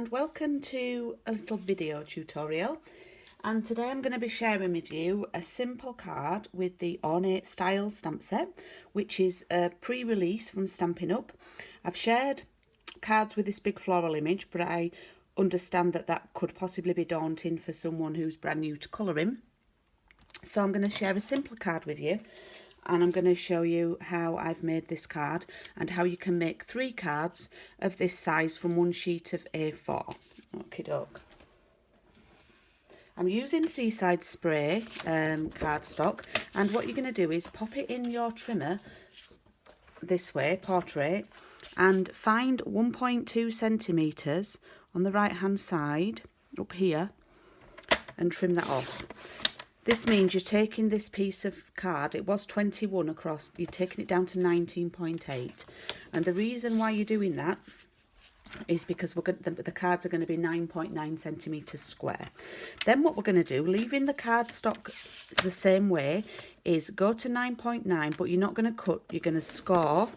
and welcome to a little video tutorial. And today I'm going to be sharing with you a simple card with the Ornate style stamp set, which is a pre-release from Stampin Up. I've shared cards with this big floral image, but I understand that that could possibly be daunting for someone who's brand new to colouring. So I'm going to share a simple card with you, and I'm going to show you how I've made this card and how you can make 3 cards of this size from one sheet of A4. Okie doke. I'm using Seaside Spray cardstock, and what you're going to do is pop it in your trimmer this way, portrait, and find 1.2 centimetres on the right hand side up here and trim that off. This means you're taking this piece of card, it was 21 across, you're taking it down to 19.8. And the reason why you're doing that is because the cards are going to be 9.9 centimetres square. Then what we're going to do, leaving the cardstock the same way, is go to 9.9, but you're not going to cut, you're going to score.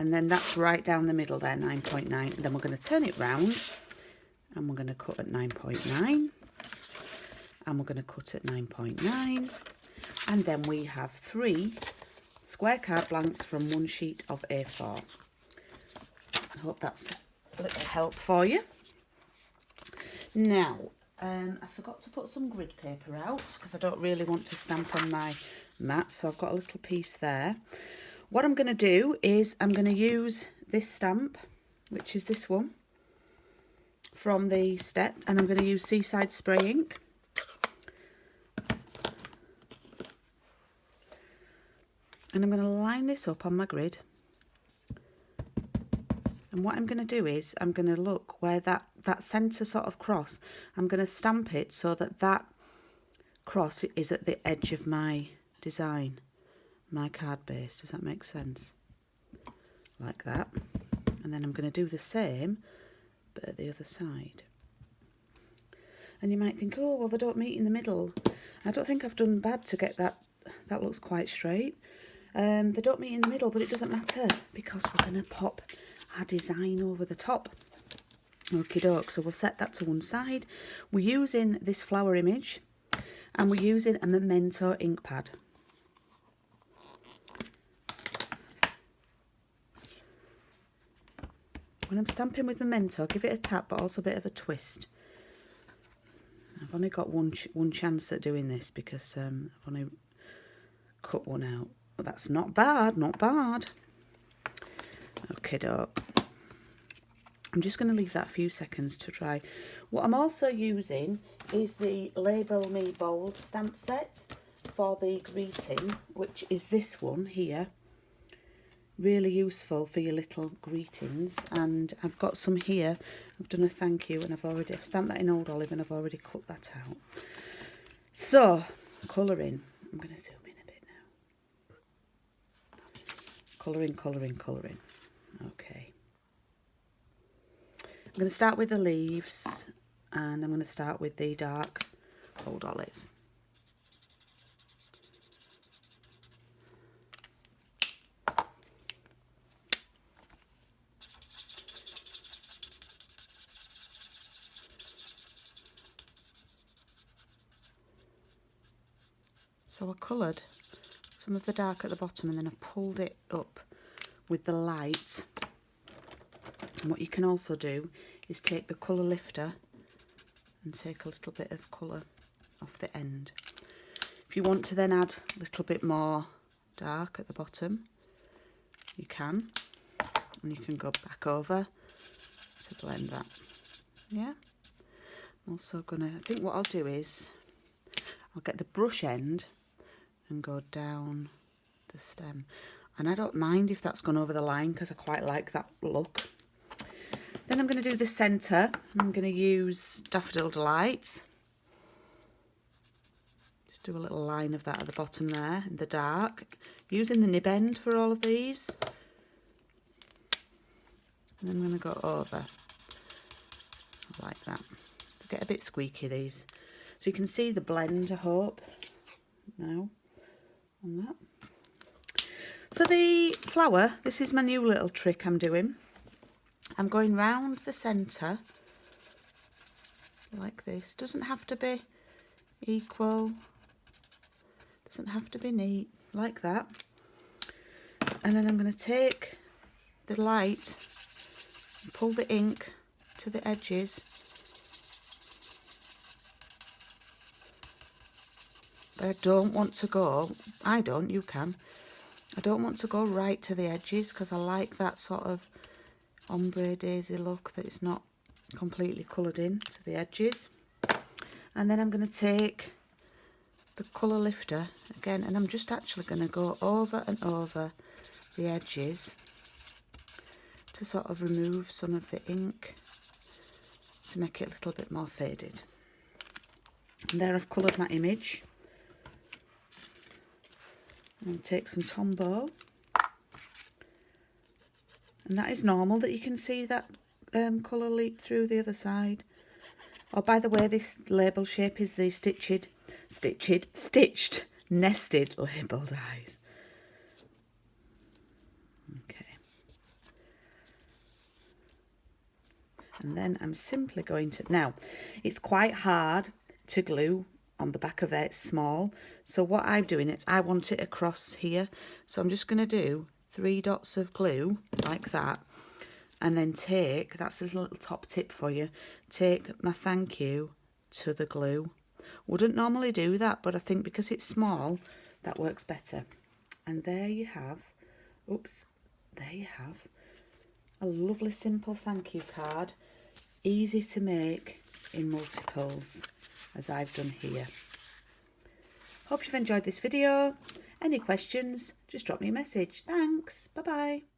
And then that's right down the middle there, 9.9. And then we're going to turn it round and we're going to cut at 9.9. And we're going to cut at 9.9, and then we have 3 square card blanks from one sheet of A4. I hope that's a little help for you. Now, I forgot to put some grid paper out because I don't really want to stamp on my mat, so I've got a little piece there. What I'm going to do is I'm going to use this stamp, which is this one, from the set, and I'm going to use Seaside Spray ink. And I'm going to line this up on my grid. And what I'm going to do is I'm going to look where that centre sort of cross, I'm going to stamp it so that that cross is at the edge of my design, my card base. Does that make sense? Like that. And then I'm going to do the same, but at the other side. And you might think, oh, well, they don't meet in the middle. I don't think I've done bad to get that. That looks quite straight. They don't meet in the middle, but it doesn't matter because we're going to pop our design over the top. Okie doke, so we'll set that to one side. We're using this flower image and we're using a Memento ink pad. When I'm stamping with Memento, give it a tap but also a bit of a twist. I've only got one chance at doing this because I've only cut one out. Well, that's not bad, not bad. Okay, doke. I'm just going to leave that a few seconds to dry. What I'm also using is the Label Me Bold stamp set for the greeting, which is this one here. Really useful for your little greetings. And I've got some here. I've done a thank you and I've stamped that in Old Olive and I've already cut that out. So, colouring. I'm going to zoom in a bit now. Colouring, colouring, colouring. Okay. I'm going to start with the leaves and I'm going to start with the dark Old Olive. So I coloured some of the dark at the bottom and then I pulled it up with the light. And what you can also do is take the colour lifter and take a little bit of colour off the end. If you want to then add a little bit more dark at the bottom, you can. And you can go back over to blend that. Yeah. I'm also gonna, I think what I'll do is I'll get the brush end and go down the stem. And I don't mind if that's gone over the line because I quite like that look. Then I'm going to do the centre. I'm going to use Daffodil Delight. Just do a little line of that at the bottom there in the dark. Using the nib end for all of these. And then I'm going to go over like that. They get a bit squeaky, these. So you can see the blend, I hope, now on that. For the flower, this is my new little trick I'm doing. I'm going round the centre like this. Doesn't have to be equal, doesn't have to be neat, like that. And then I'm going to take the light and pull the ink to the edges. But I don't want to go, I don't, you can. I don't want to go right to the edges because I like that sort of ombre daisy look, that it's not completely coloured in to the edges. And then I'm going to take the colour lifter again, and I'm just actually going to go over and over the edges to sort of remove some of the ink to make it a little bit more faded. And there I've coloured my image. And take some Tombow, and that is normal that you can see that colour leak through the other side. Oh, by the way, this label shape is the stitched, nested labelled eyes. Okay. And then I'm simply going to, now it's quite hard to glue on the back of there, it's small, so what I'm doing is I want it across here, so I'm just going to do 3 dots of glue like that, and then take, that's a little top tip for you, take my thank you to the glue. Wouldn't normally do that, but I think because it's small that works better. And there you have, oops, there you have a lovely simple thank you card, easy to make in multiples, as I've done here. Hope you've enjoyed this video. Any questions, just drop me a message. Thanks. Bye bye.